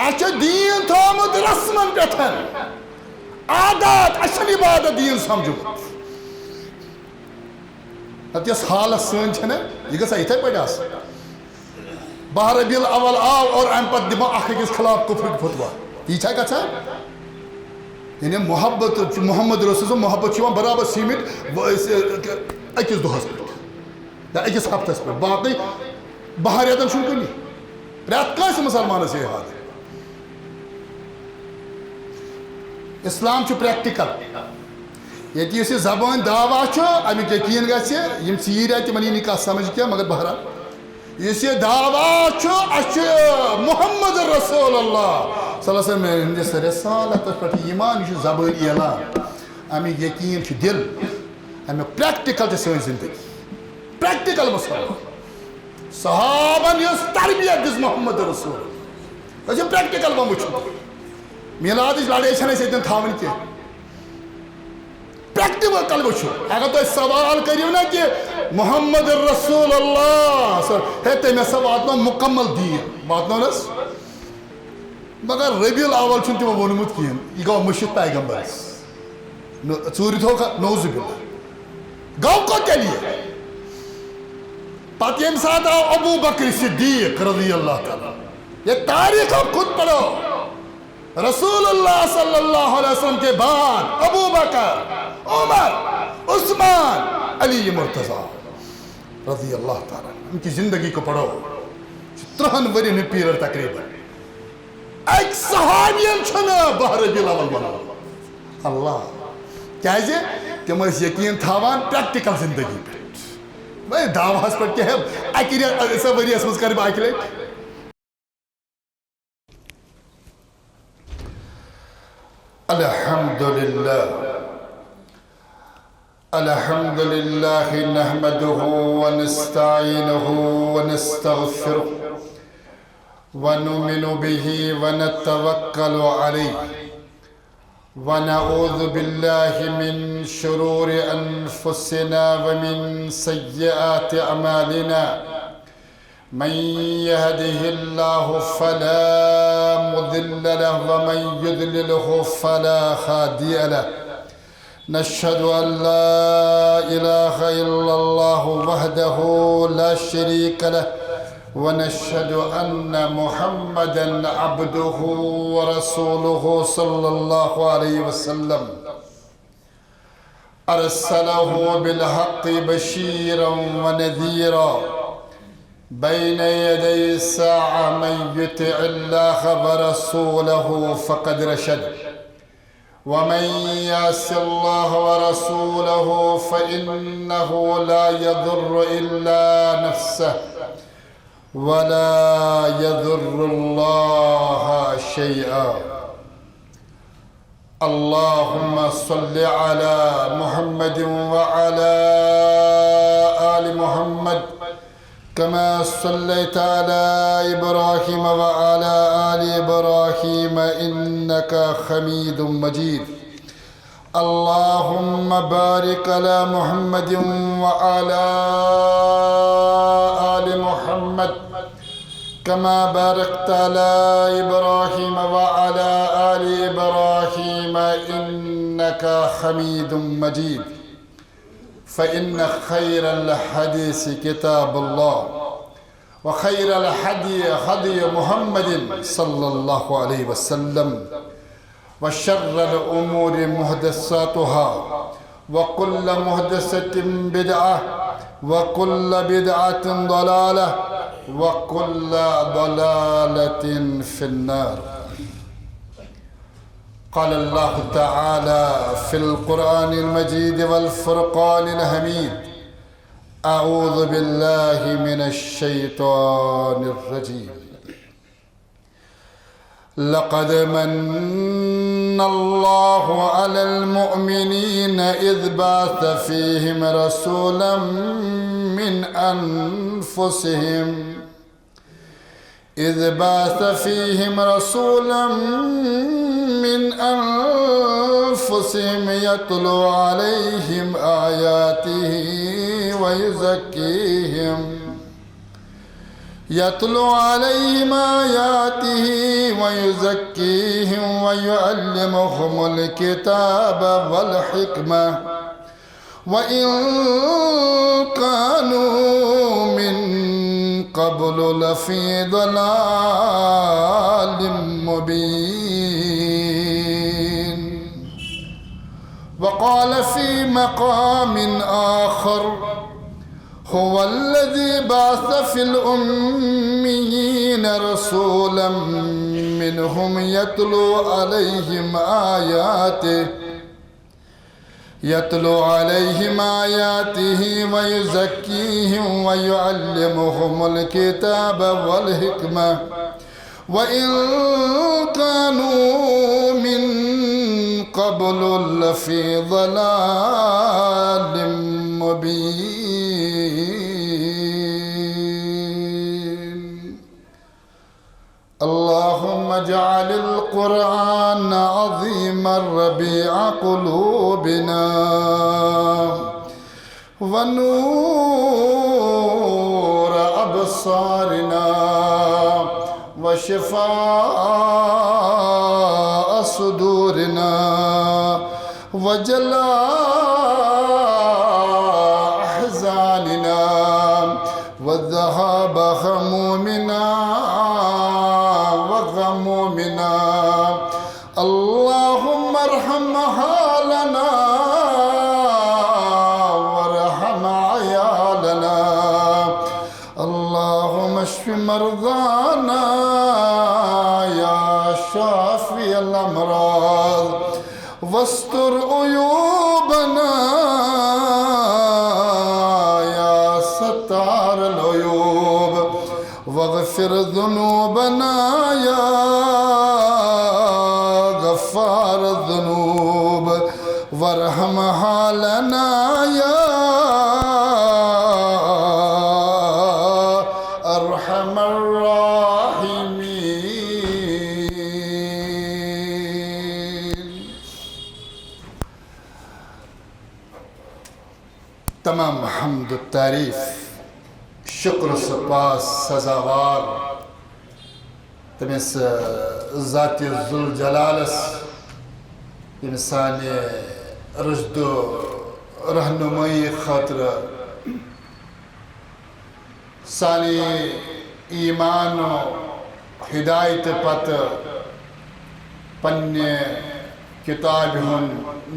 اچھا دین تھومت رسمن پٮ۪ٹھ عادات اچھن عبادت دین سمجھمت نتہٕ یۄس حالت سٲنۍ چھَنہ یہِ گژھِ یِتھَے پٲٹھۍ آسٕنۍ باہ ربیع الاول آو اور اَمہِ پتہٕ دِمو اکھ أکِس خلاف کُفرٕکۍ فتوا یی چھا گژھان یعنی محبت محمد رسول صٲب محبت چھِ یِوان برابر سیٖمِتھ أکِس دۄہس پٮ۪ٹھ یا أکِس ہفتس پٮ۪ٹھ باقٕے بہن رٮ۪تن چھُنہٕ کُنی پرٛٮ۪تھ کٲنٛسہِ مُسلمانس یہِ حال اسلام چھُ پرٛٮ۪کٹِکل ییٚتہِ یُس یہِ زبٲنۍ دعوا چھُ امیُک یقیٖن گژھِ یِم ژیٖرۍ آے تِمن یی نہٕ کتھ سمجھ کینٛہہ مگر بہرحال یُس یہِ دعوا چھُ اَسہِ چھُ محمد رسول اللہ صلی اللہ علیہ وسلم ہٕنٛدِس رسالتس پٮ۪ٹھ ایٖمان یہِ چھُ زبٲنۍ اعلان امیُک یقیٖن چھُ دِل امیُک پرٛٮ۪کٹِکل تہِ سٲنۍ زندگی پرٛٮ۪کٹِکل مُسلمان صحابن یۄس تربیت دِژ محمد رسول أسۍ چھِ پرٛٮ۪کٹِکل وۄنۍ وٕچھُن میلادٕچ لڑٲے چھنہٕ أسۍ ییٚتٮ۪ن تھاوٕنۍ کینٛہہ پرٛٮ۪کٹِکل وٕچھو اگر تُہۍ سوال کٔرِو نا کہِ محمد رسول اللہ ہے تٔمۍ ہسا واتنو مُکمل دیٖن واتنونس مگر ربیع الاول چھُنہٕ تِمو ووٚنمُت کِہیٖنۍ یہِ گوٚو مٔشِد پیغمبرس ژوٗرِ تھوٚوکھا نوزُ بِلّہ گوٚو کوٚت تیٚلہِ یہِ پتہٕ ییٚمہِ ساتہٕ آو ابوٗ بکر صدیٖق رضی اللہ تعالیٰ یہ تاریخ آپ خود پڑھو رسول اللہ صلی اللہ علیہ وسلم کے بعد ابو بکر عمر عثمان علی مرتضیٰ رضی اللہ تعالیٰ ان کی زندگی کو پڑھو 30 ؤری ہُنٛد پیٖرڈ تقریٖباً اکہِ صحابین چھُنہٕ باہ ربیع الاول بناوُن اللہ کیازِ تِم ٲسۍ یقیٖن تھاوان پرٛٮ۪کٹِکل زندگی پٮ۪ٹھ وۄنۍ دعواہس پٮ۪ٹھ کیٛاہ اکہِ رٮ۪تہٕ ؤریس منٛز کرٕ بہٕ اکہِ لٹہِ الحمد لله نحمده ونستعينه ونستغفره ونؤمن به ونتوكل عليه ونعوذ بالله من شرور أنفسنا ومن سيئات أعمالنا من يهده الله فلا مضل له ومن يضلله فلا هادي له نشهد أن لا إله إلا الله وحده لا شريك له ونشهد أن محمدا عبده ورسوله صلى الله عليه وسلم أرسله بالحق بشيرا ونذيرا بين يدي الساعة من يطع الله ورسوله فقد رشد ومن يعص الله ورسوله فإنه لا يضر إلا نفسه ولا يضر الله شيئا اللهم صل على محمد وعلى آل محمد كما صليت على إبراهيم وعلى آل إبراهيم إنك حميد مجيد اللهم بارك على محمد وعلى آل محمد كما باركت على إبراهيم وعلى آل إبراهيم إنك حميد مجيد فإن خير الحديث كتاب الله وخير الهدي هدي محمد صلى الله عليه وسلم وشر الأمور محدثاتها وكل محدثة بدعة وكل بدعة ضلالة وكل ضلالة في النار قال الله تعالى في القرآن المجيد والفرقان الحميد أعوذ بالله من الشيطان الرجيم لقد من الله على المؤمنين إذ بعث فيهم رسولا من أنفسهم يتلو عليهم آياته ويزكيهم ويعلمهم الكتاب والحكمة وإن كانوا من قبل لفي ضلال مبين. وقال في مقام آخر هو الذي بعث في الأميين رسولا منهم يتلو عليهم آياته ويزكيهم ويعلمهم الكتاب والحكمة وإن كانوا من قبل لفي ضلال مبين. اللهم اجعل القرآن عظيما ربيع قلوبنا ونور أبصارنا وشفاء صدورنا وجلاء أحزاننا وذهاب همومنا وغمومنا. اللهم ارحم حالنا وارحم عيالنا. اللهم اشف مرضانا يا شافي الأمراض واستر عيوبنا يا ستار العيوب واغفر ذنوبنا يا غفار الذنوب وارحم حالنا يا أرحم الراحمين. تمام حمد و تعریف شکر و سپاس سزاوار تمس ذات ذوالجلالس انسان رشد و رہنمائی خاطر سانی ایمان و ہدایت پت پنہ کتاب ہن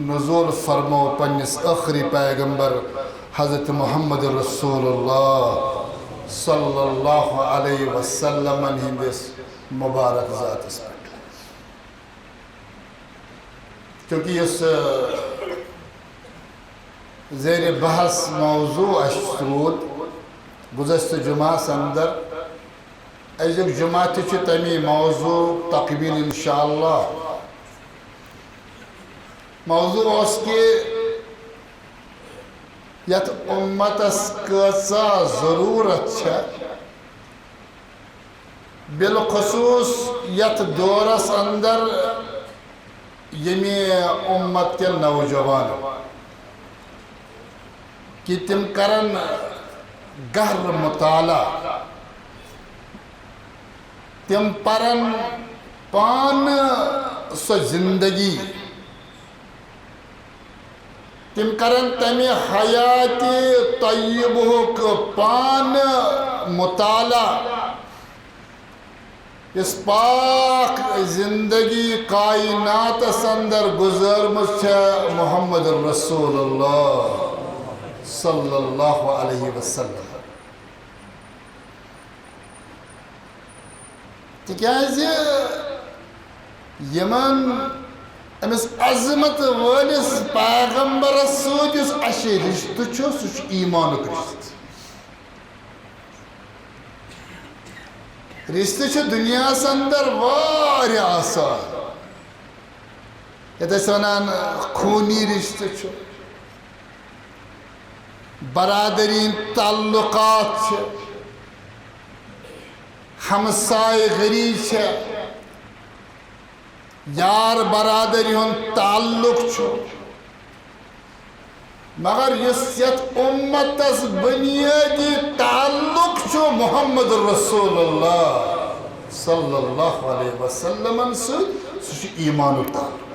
نزول فرمو پنس آخری پیغمبر حضرت محمد رسول اللہ صلی اللہ علیہ وسلم ہندس مبارک ذات اس پہ کیونکہ اس زیر بحث موضوع اشترود گزشتہ جمعہ اندر ازیک جمعہ تھی تمی موضوع تقبیل انشاءاللہ موضوع اس کے یت امتس کیسا ضرورت ہے بالخصوص یت دورس اندر یمی امت کے نوجوان کہ تم کرن گہر مطالعہ تم پرن پان سو زندگی تم کرن تمی حیات طیبہ پان مطالعہ اس پاک زندگی کائنات اندر گزرمت محمد رسول اللہ صلی اللہ علیہ وسلم. تکیازِ یمن امس عظمت ولس پیغمبرس سۭتۍ یُس اَسہِ رشتہٕ چھُ سُہ چھُ ایمانُک رشتہٕ. رشتہٕ چھُ دُنیاہس اندر واریاہ آسان. یتھ أسۍ ونان خوٗنی رشتہٕ چھُ برادری تعلقات چھِ ہمسائے غری چھِ یار برادری ہن تعلق چھُ مگر یُس یتھ اُمتس بنیٲدی تعلق چھُ محمد رسول اللہ صلی اللہ علیہ وسلم سہ ایمان تعلق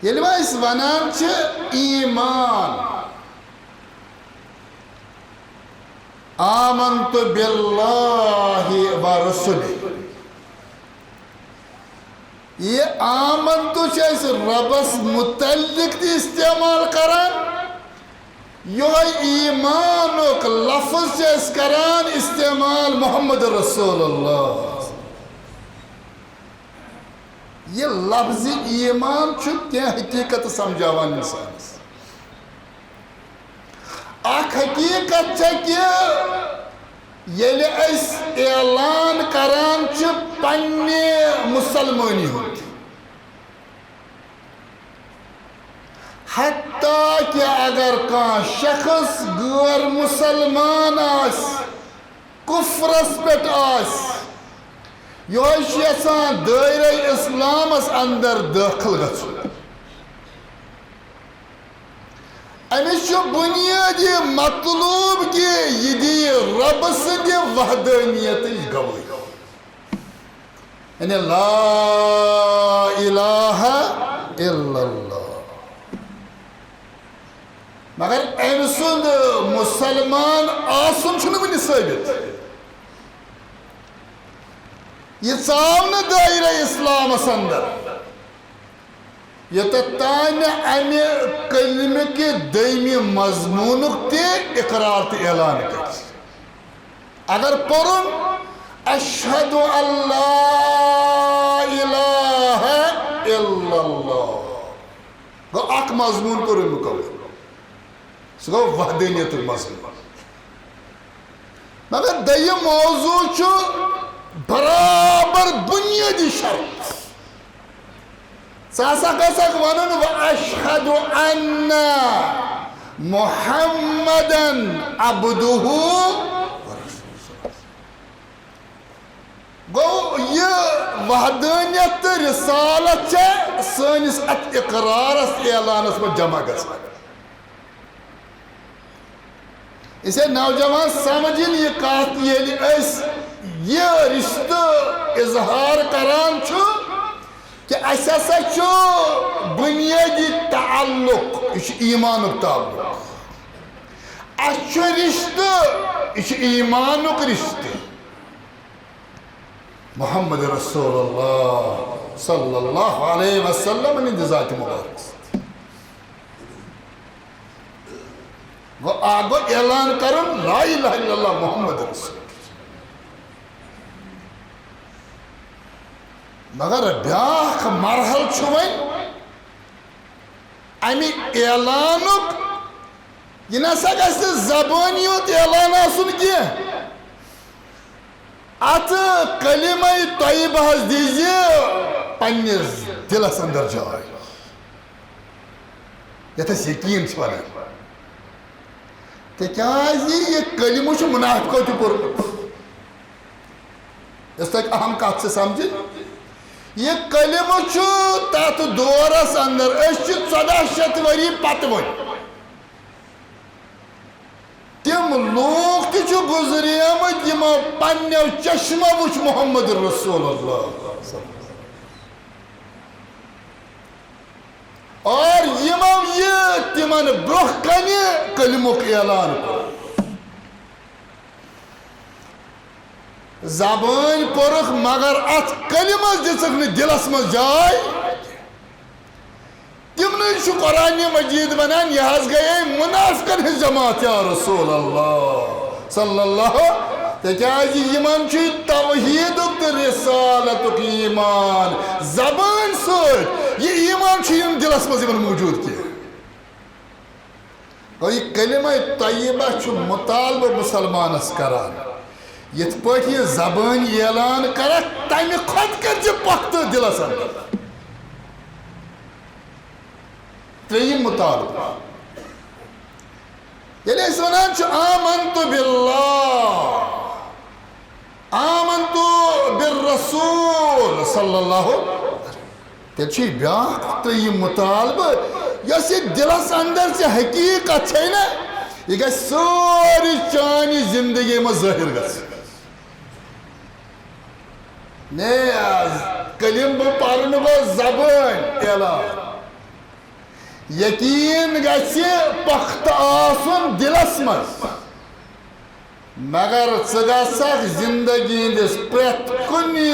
یل ونان ایمان آمنت باللہ ورسولہ یہ آمنت ربس متعلق تہ استعمال کران یہ ایمانک لفظ کران استعمال محمد رسول اللہ یہ لفظ ایمان کی حقیقت سمجھاوان انسانس اخ حقیقت کہ یل اس اعلان کران پنہ مسلمانی ہند حتیٰ کہ اگر کان شخص غیر مسلمان کفرس پہ یہ یژھان دائرہ اسلامس اندر داخل گژھن امس بنیادی مطلوب کہ یہ دی رب سند وحدانیت گواہی یعنی لا الہ الا اللہ مگر ام سند مسلمان آسن ون ثابت یہ ژاو دائرہ اسلامس اندر یوتان امہ کلمہ کہ دویمہ مضمونک تہ اقرار تہ اعلان کر اگر پرن اشہد ان لا الہ الا اللہ گو اک مضمون کر مکمل سہ گو وحدانیت المضمون مگر دویم موضوع برابر بنیادی شرط ساسا کسک ونن واشہد ان محمدن عبدہ گو یہ وحدانیت رسالت سانس ات اقرارس اعلانس میں جمع گژھان اسے نوجوان سمجھن یہ کات یہ رشتہ اظہار کران کہ اس ہسا بنیادی تعلق یہ ایمانک تعلق اس رشتہ یہ ایمانک رشتہ محمد رسول اللہ صلی اللہ علیہ وسلم ہند ذات مبارک وہ آگو اعلان کرن لا الہ الا اللہ محمد رسول مگر بیاکھ مرحل ون امی اعلانک یہ نسا گژھِ زبانی یوت اعلان آسن کی ات کلمہ طیبہ دیزی پنس دلس اندر جائے یتس یقین ونان تکیاز یہ کلمہ منافقو تہ پورمت اس تک اہم کت سے سمجھ یہ کلمہ تات دورس اندر 1400 وری پتہ ون تم لوگ تہ گزریمت یمو پنو چشمہ وچ محمد رسول اللہ اور یمو یہ تمن برہ کن کلمک اعلان کر زبان پورخ مگر ات کلمس دژک دلس مز جائے تمنے قرآن مجید ونان یہ گئے منافقن ہز جماعت یا رسول اللہ صلی اللہ تکیاز یمن توحید رسالت ایمان زبان ست یہ ایمان دلس مز موجود کی یہ کلمہ طیبہ مطالبہ مسلمانس کران یت پہ یہ زبان اعلان کرک تمہ کھت کر پختہ دلس اندر تریم مطالبہ یعنی اس ونان آمنت باللہ آمنت بالرسول صلی اللہ تیل بیاکھ تریم مطالبہ یس دلس اندر سے حقیقت ہے نا یہ گژھِ سٲری چانہِ زندگی منٛز ظٲہِر گژھٕنۍ کلم بہٕ پرنہٕ بہٕ زبٲنۍ اعلان یقیٖن گژھِ پختہٕ آسُن دِلس منٛز مگر ژٕ گژھکھ زندگی ہٕنٛدِس پرٛٮ۪تھ کُنہِ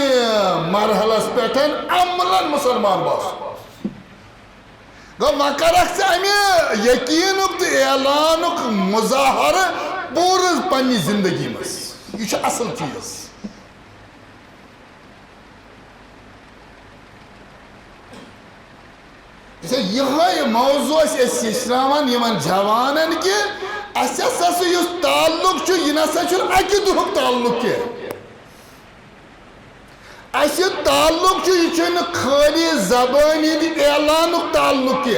مرحلس پٮ۪ٹھ عملن مُسلمان باسُن گوٚو وۄنۍ کرکھ ژٕ امہِ یقیٖنُک تہٕ اعلانُک مظاہرٕ پوٗرٕ پننہِ زندگی منٛز یہِ چھُ اصل چیٖز یہ موضوع اس ہیچھناوان یمن جوانن کہ اس ہسا یس تعلق یہ نسا اکہ دہک تعلق کی اس تعلق یہ خالی زبان ہند اعلانک تعلق کی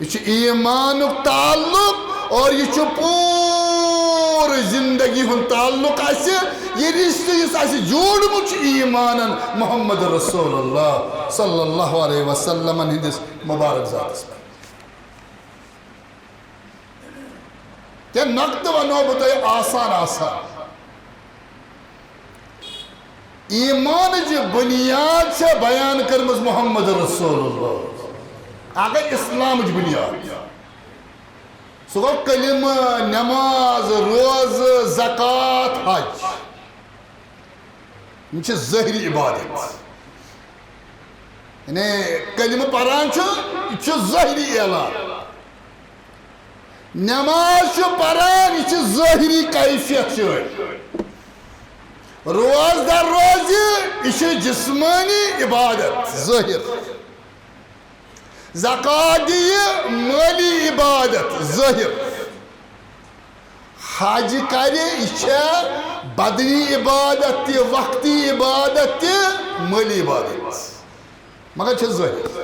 یہ ایمانک تعلق اور یہ پور زندگی ہند تعلق اس یہ رشتہ اس جوڑمت ایمانن محمد رسول اللہ صلی اللہ علیہ وسلم ہندس مبارک ذاتس پہ کیا نقد ونو بتائے آسان آسان ایمان جی بنیاد سے بیان کرمز محمد رسول اللہ اگر اسلام جی بنیاد سو گو کلمہ نماز روز زکات حج یہ ظاہری عبادت یعنی کلمہ پران یہ ظاہری اعلان نماز پران یہ ظاہری کیفیت روز در روز یہ جسمانی عبادت ظاہر زکات مالی عبادت ظاہر حج کرے یہ بدنی عبادت تہ وقتی عبادت تہ مالی عبادت مگر ظاہر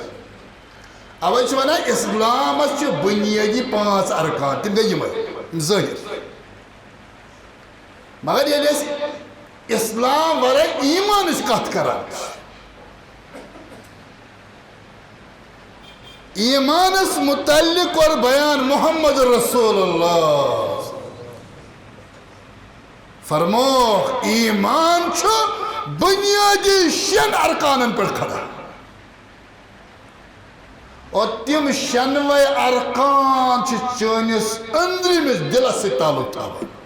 اوے ونان اسلام بنیادی 5 ارکان تم گئی ظاہر مگر ییٚلہِ اسلام ورٲے ایمانٕچ کتھ کران ایمانس متعلق اور بیان محمد رسول اللہ فرموخ ایمان بنیادی 6 ارکانن پر کھڑا اور تم 6 ارکان چانس اندرمس دلس سے تعلق تھاوان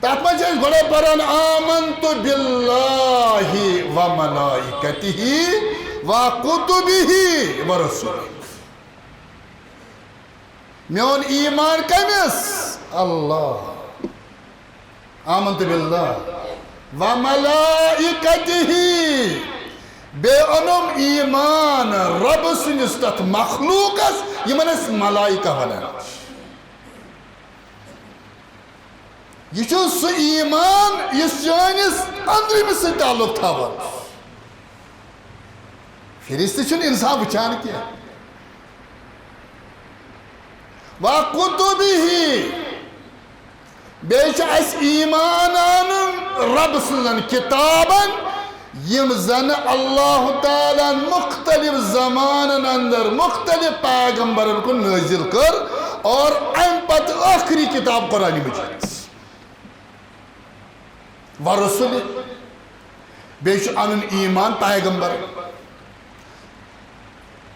تات منٛز چھِ أسۍ گۄڈے پران آمنت باللہ و ملائکتہ و کتبہ و رسولہ میون ایمان کمس اللہ آمنت باللہ و ملائکتہ بے انم ایمان رب سندس تت مخلوقس یمن اس ملائکہ ونان یہ سہ ایمان اس چانس اندرمس سے تعلق تھاوان فرشتہ چھُنہٕ انسان وچھان کینٛہہ وَکُتُبِهِ بیٚیہِ چھُ اَسہِ ایمان انُن رب سٕنٛزن کتابن یم زن اللہ تعالیٰ مختلف زمانن اندر مختلف پیغمبرن کو نازل کر اور امہ پتہٕ آخری کتاب قرآن مجید ورسول بیش انن ایمان پیغمبر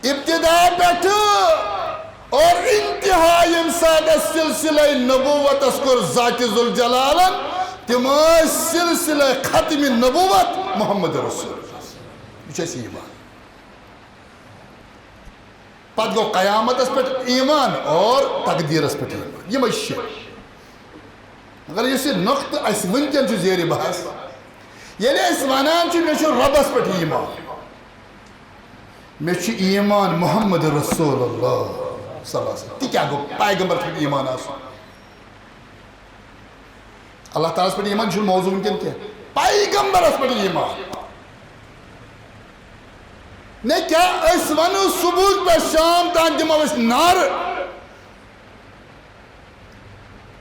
ابتدا پہ اور انتہا یم ساتھ سلسلہ نبوت اسکر ذات ذوالجلالن تم سلسلہ ختم نبوت محمد رسول یہ ایمان پتہ گو قیامت پہ ایمان اور تقدیرس پہ ایمان یہ مشی اگر یہ نقط اس ونکن زیر بحث یل اس ونان مے ربس پہ ایمان مے ایمان محمد رسول اللہ صلی اللہ علیہ وسلم تی کیا گو پیغمبر پہ ایمان آسو اللہ تعالیٰ پہ ایمان چھو موضوع ونکن کیا پیغمبر پہ ایمان نے کیا اس ونو صبح پہ شام تان دمو اس نار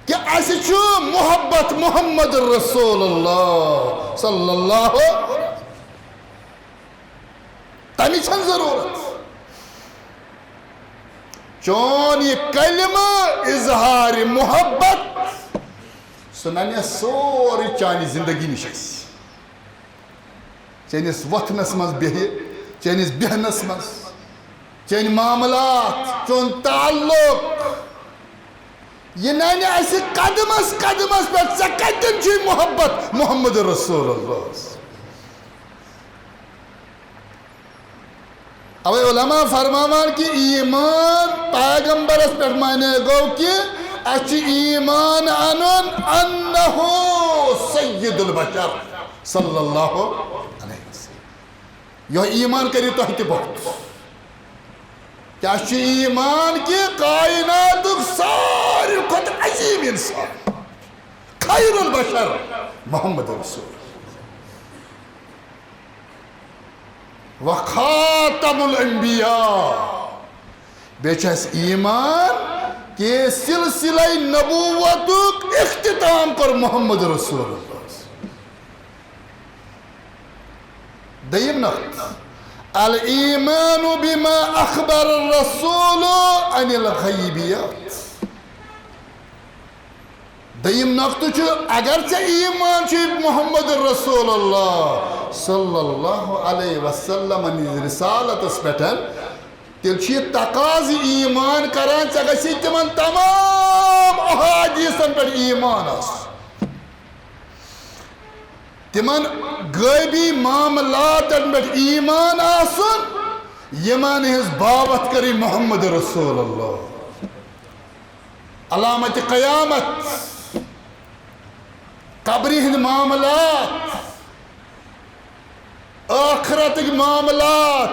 کہ ایسے چھو محبت محمد رسول اللہ صلی اللہ تمی چھن ضرورت چون یہ کلمہ اظہار محبت سنانے سوری چانی زندگی نش چانس وتھنس مز بہہ چانس بہنس مز چان معاملات چون تعلق یہ نانے ایسے قدمس قدمس پہ ژے کتن چھی محبت محمد رسول اللہ. اوے علماء فرماوان کہ ایمان پیغمبرس پہ مانے گو کہ اچھ ایمان انن انہو سید البشر صلی اللہ علیہ وسلم. یہ ایمان کری تو ہی بہت کیا اچھ ایمان کی کائنات ساری خود عظیم انسان خیر البشر محمد رسول وخاتم الانبیاء. بیچس ایمان کہ سلسلہ نبوت اختتام پر محمد رسول اللہ. دیم نقط الایمان بما اخبر الرسول عن الغیبیات. دیم نقط اگرچہ ایمان چھ محمد رسول اللہ صلی اللہ علیہ وسلم رسالت پٹھن تیل چھ تقاض ایمان کران ژے گژھی تمن تمام احادیثن پہ ایمان آس تمن غیبی معاملاتن پہ ایمان آسن یمن ہز بابت کری محمد رسول اللہ. علامت قیامت قبری ہند معاملات آخرت معاملات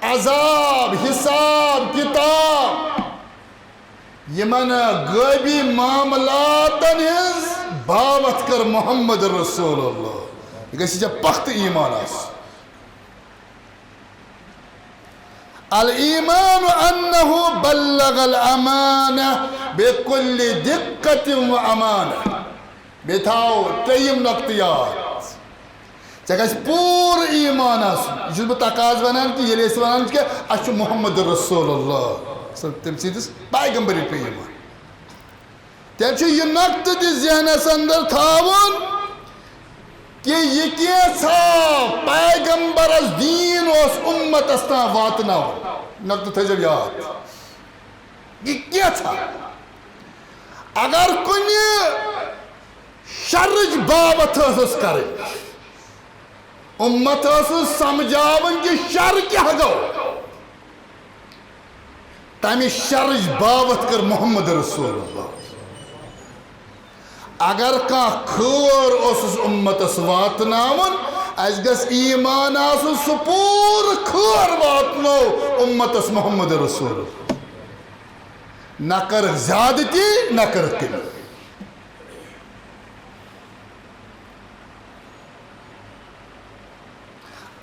عذاب حساب کتاب یمن غیبی معاملاتن ہز باوت کر محمد رسول اللہ. یہ گژھِ ژےٚ پختہٕ ایمان آسُن. الایمان انه بلغ الامانہ بكل دقة وامانہ. بیٚیہِ تھاو ترٛیٚیِم نۄقطہٕ یاد ژےٚ گژھِ پوٗرٕ ایمان آسُن. یہِ چھُس بہٕ تقاض ونان کہ ییٚلہِ أسۍ ونان چھِ کہِ اَسہِ چھُ محمد رسول اللہ تٔمۍ سٕنٛدِس پیغمبرِ پہ ایمان تیٚلہِ چھُ یہِ نۄقطہٕ تہِ ذہنس اندر تھاوُن کہ یہ کیسا پیغمبرس دین اس امتس تام واتناون. نقطہ تھٲیزیو یاد یہ کیسا اگر کُنہِ شرٕچ بابت ٲسٕس کرٕنۍ امت ٲسٕس سمجھاوٕنۍ کہ شر کیٛاہ گوٚو تمہِ شرٕچ بابت کٔر محمد رسول اللہ. اگر کانٛہہ خٲر اوسُس امتس واتناوُن اَسہِ گژھِ ایمان آسُن سُہ پوٗرٕ خٲر واتنو امتس محمد رسول اللہ. نہ کٔرٕکھ زیادتی نہ کٔرٕکھ کمی.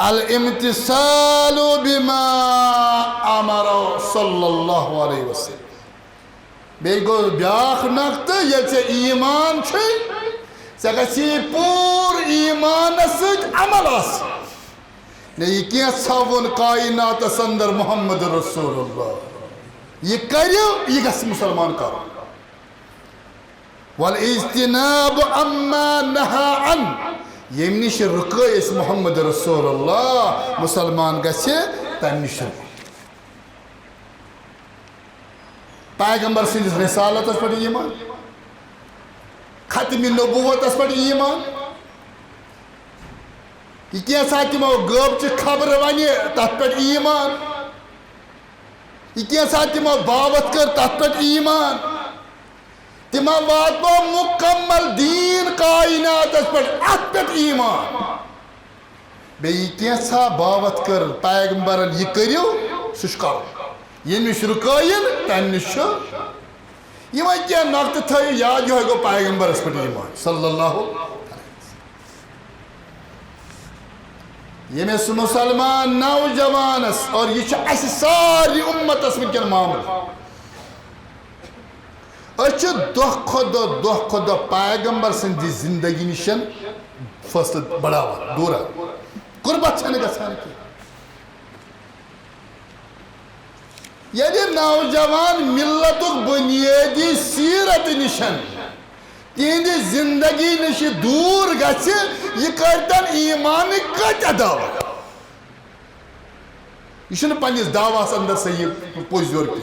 الامتثال بما امر صلی اللہ علیہ وسلم. بیٚیہِ گوٚو بیٛاکھ نقطہٕ ییٚلہِ ژےٚ ایمان چھُے ژےٚ گژھی پوٗرٕ ایمانس سۭتۍ عمل آسُن. نہ یہِ کینٛہہ ژھاوُن کایناتس اندر محمد رسول اللہ یہ کٔرِو یہِ گژھِ مُسلمان کرُن. والاجتناب عما نہى عنه ییٚمہِ نِش رُکٲے أسۍ محمد رسول اللہ مُسلمان گژھِ تمہِ نِش رُکُن. پیغمبر سندس رسالتس پہ ایمان ختم نبوتس پہ ایمان یہ کیسا تمو غٲبچہِ خبر ونہِ تتھ پہ ایمان یہ کیسا تمو باوت کر تتھ پہ ایمان تمو واتنو مکمل دین کائناتس پہ اتھ پہ ایمان بیٚیہِ کیسا باوت کر پیغمبرن یہ کٔرِو سُہ چھُ کرُن. ییٚمہِ نِش رُکٲیِن تمہِ نِش چھُ یِمے کینٛہہ نۄقطہٕ تھٲیِو یاد یِہوے گوٚو پیغمبرس پٮ۪ٹھ ایمان صلی اللہ علیہ وسلم. ییٚمہِ سُہ مُسلمان نوجوانس اور یہِ چھُ اَسہِ سارنٕے اُمتس وٕنکٮ۪ن معاملہٕ أسۍ چھِ دۄہ کھۄتہٕ دۄہ پیغمبر سٕنٛدِ زندگی نِش فٲصلہٕ بڑاوان دوٗران قُربت چھنہٕ گژھان کینٛہہ. یعنی نوجوان ملت بنیادی سیرت نشن تہند زندگی نش دور گژھِ یہ کرتن ایمان کت ادا یہ پنس دعویس اندر صحیح پوز یور کی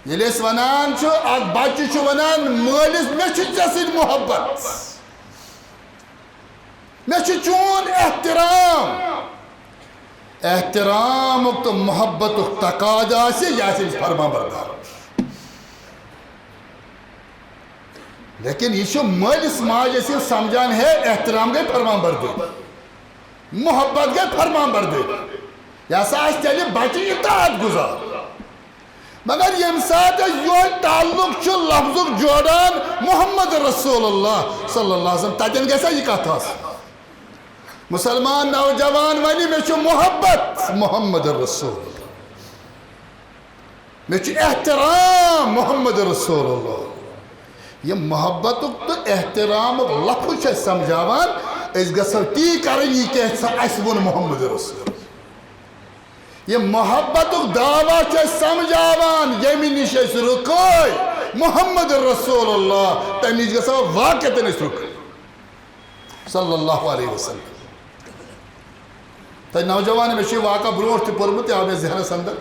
ییٚلہِ أسۍ ونان چھُ اکھ بچہ چھُ ونان مٲلِس مےٚ چھُ ژےٚ سۭتۍ محبت مےٚ چھُ چون احترام احترامُک تہٕ محبتُک تقاضہٕ آسہِ یہِ آسہِ أمِس فرما بردار لیکن یہ چھُ مٲلِس ماجہِ ٲسِو سمجھان ہے احترام گٔے فرما بردٲری محبت گٔے فرما بردٲری یہِ ہسا آسہِ تیٚلہِ بچہِ اطاعت گزار مگر یم سات یہ تعلق لفظ جوڑان محمد رسول اللہ صلی اللہ علیہ وسلم تتن گژھا یہ کتھ مسلمان نوجوان ونی مے محبت محمد رسول مے احترام محمد رسول اللہ یہ محبت تو احترام لفظ سمجھاوان اس گژھو تی کرن یہ کہ اس ون محمد رسول یہ محبت دعویٰ سمجھاوان یمی نش رکائی محمد رسول اللہ تم نش گژھو واقع رک صلی اللہ علیہ وسلم تہ نوجوان میں واقع برونٹ تہ پورمت یہ آو مے ذہنس اندر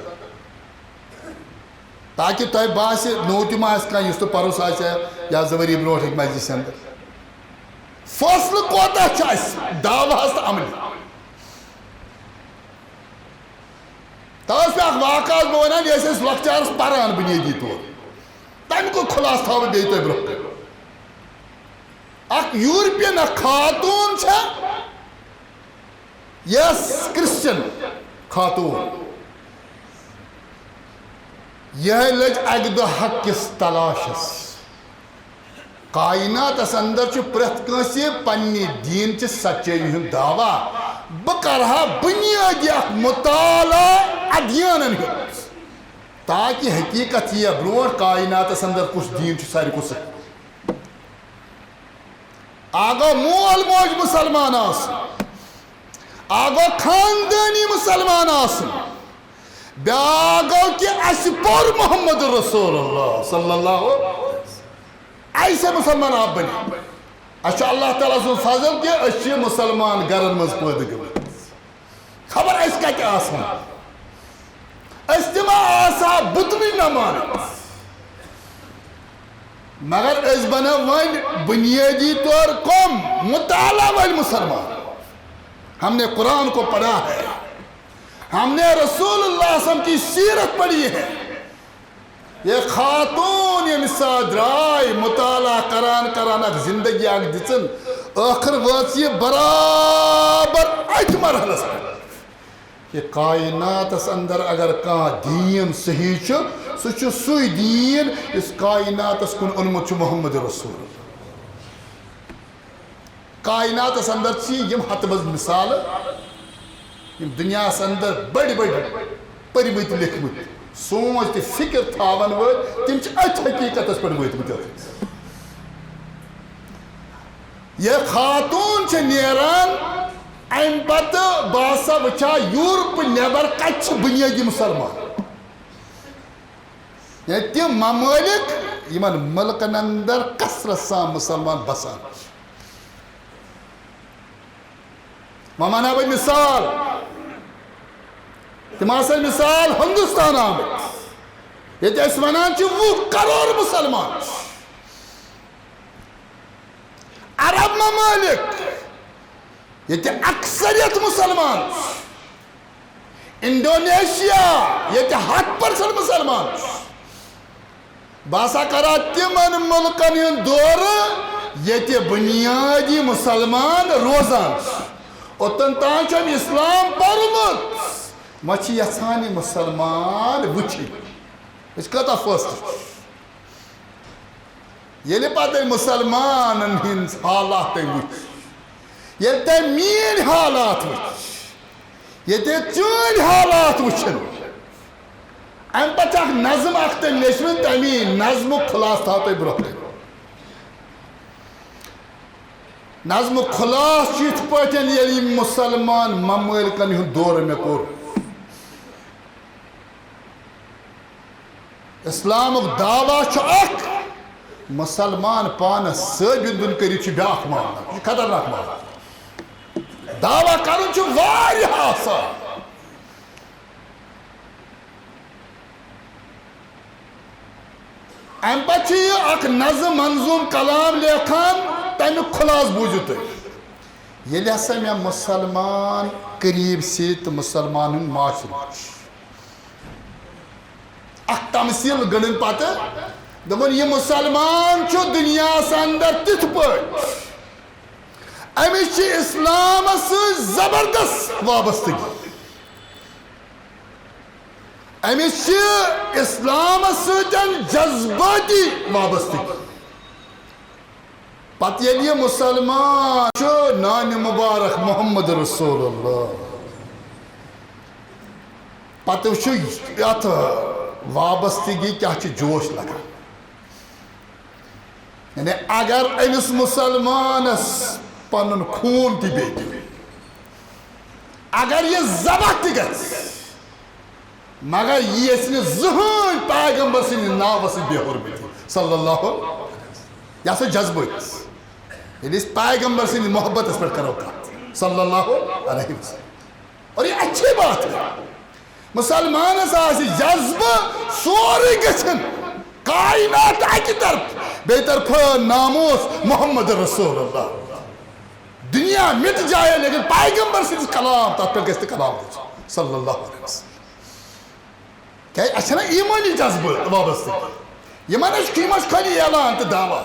تاکہ تہ باس نو تم اس تو پرس یا زوری برونٹ ہک مجلس اندر فاصلہ کوتاہ دعویٰ تو عمل تاس پہ واقعات بہ ونان یہ لکچارس پران بنیادی طور تم کو خلاص تھو بی تہ برہ اخ یورپین خاتون یس کرسچن خاتون یہ لج اک دہ حق کس تلاشس کائنات اندر پریت کنسی پنہ دین چہ سچائی ہند دعویٰ بہ کرہا بنیادی اخ مطالعہ ادیانن ہند تاکہ حقیقت یہ برونٹ کائنات اندر کس دین ساری کس آگو مول موج مسلمان آگو خاندانی مسلمان بیاگو کہ اس پر محمد رسول اللہ صلی اللہ علیہ وسلم ایسے مسلمان آپ بنی اچھا اللہ تعالیٰ سن فضل کہ اچھے مسلمان گرن مز پید گمت خبر اس کا کیا آسان استماع آسا بطنی نمان مگر اس بنا ون بنیادی طور قوم مطالعہ وال مسلمان ہم نے قرآن کو پڑھا ہے ہم نے رسول اللہ صلی اللہ علیہ وسلم کی سیرت پڑھی ہے یہ خاتون یم سادرائی مطالعہ کران اک زندگی اک دچن آخر وات یہ برابر ات مرحلس یہ کائنات اندر اگر کان دین صحیح سہ سوی دین اس کائنات کن اونمت محمد رسول کائنات اندر یم ہتمز مثال یم دنیا اندر بڑی پرمت لکھمت سوچ تہ فکر تھاون ول تم ات حقیقت پہ وتمت یہ خاتون نیران ام پتہ باسا وچھا یورپ نیبر کت بنیادی مسلمان یعنی تم ممالک یمن ملکن اندر کثرت سان مسلمان بسان مانا بھائی مثال تم مثال ہندوستان آمت یہ ونان 20 کروڑ مسلمان عرب ممالک یہ اکثریت مسلمان انڈونیشیا یہ 100% مسلمان باسا کرا تمن ملکن ہند دور یہ بنیادی مسلمان روزان اوتن تان چم اسلام پرمت وچ یژھان مسلمان وچھن اس کتا فصل یلی پتہ مسلمانن ہند حالات وچ یل تہ مین حالات وچ یہ چون حالات وچھن ام پتہ اخ نظم اخ تم لیچمن تمی نظم خلاص تھا تو برہ نظم خلاص یت پٲٹھۍ ییٚلہِ مسلمان ممالکن ہُنٛد دورٕ مےٚ کوٚر اسلام دعویٰ اخ مسلمان پانس ثابت دن کرو بیاکھ معاملہ یہ خطرناک معاملہ دعویٰ کرن واریاہ آسان ام پتہ اخ نظم منظوم کلام لیکھان تمیک خلاص بوزو تھی یل ہسا میں مسلمان قریب سی تو مسلمان ہند معاشرہ اخ تمثیل گڑن پتہ دپن یہ مسلمان چھو دنیا اندر تتھ پٲٹھۍ امس چھ اسلام زبردست وابستگی امس چھ اسلام سۭتۍ جذباتی وابستگی پتہ ییٚلہِ یہ مسلمان چھُ نانہِ مبارک محمد رسول اللہ پتہ وٕچھو یتھ وابستگی کیا چھ جوش لگان یعنی اگر امس مسلمانس پنن خون تہ بیٚیہِ اگر یہ ذبح تہ گژھِ مگر یہ اس نے زہن پیغمبر سن ناو سے بے حرمتی صلی اللہ یہ سا جذبت یعنی اس پیغمبر سن محبت اس پر کرو کات صلی اللہ علیہ وسلم اور یہ اچھی بات ہے مسلمان ایسی جذب سوری گچھن کائنات اکی طرف بے طرف ناموس محمد رسول اللہ دنیا مٹ جائے لیکن پیغمبر سن کلام تات پر گشت کلام صلی اللہ علیہ وسلم کیا اچھا نا ایمانی جذبہ وابستگی یہ مانا خالی اعلان تو دعویٰ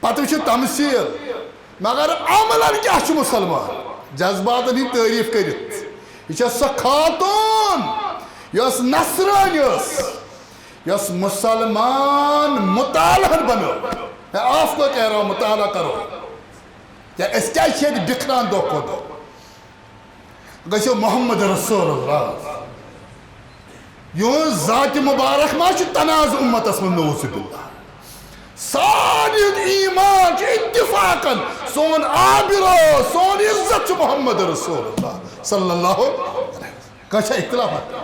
پتہ وچھو تمثیل مگر عملاً کیا چھ مسلمان جذبات ہی تعریف کرت یہ سا خاتون یس نصرانی یس مسلمان مطالعہ بنو میں آپ کو کہہ رہا ہوں مطالعہ کرو کیا اس کیا شید بکھران دو کو دو گژھو محمد رسول اللہ یون ذات مبارک ما چھ تناز امت اسم نوز باللہ ساری ایمان چھ اتفاقا سون آبرو سون عزت چھ محمد رسول اللہ صلی اللہ علیہ وسلم کچھ اختلاف ہے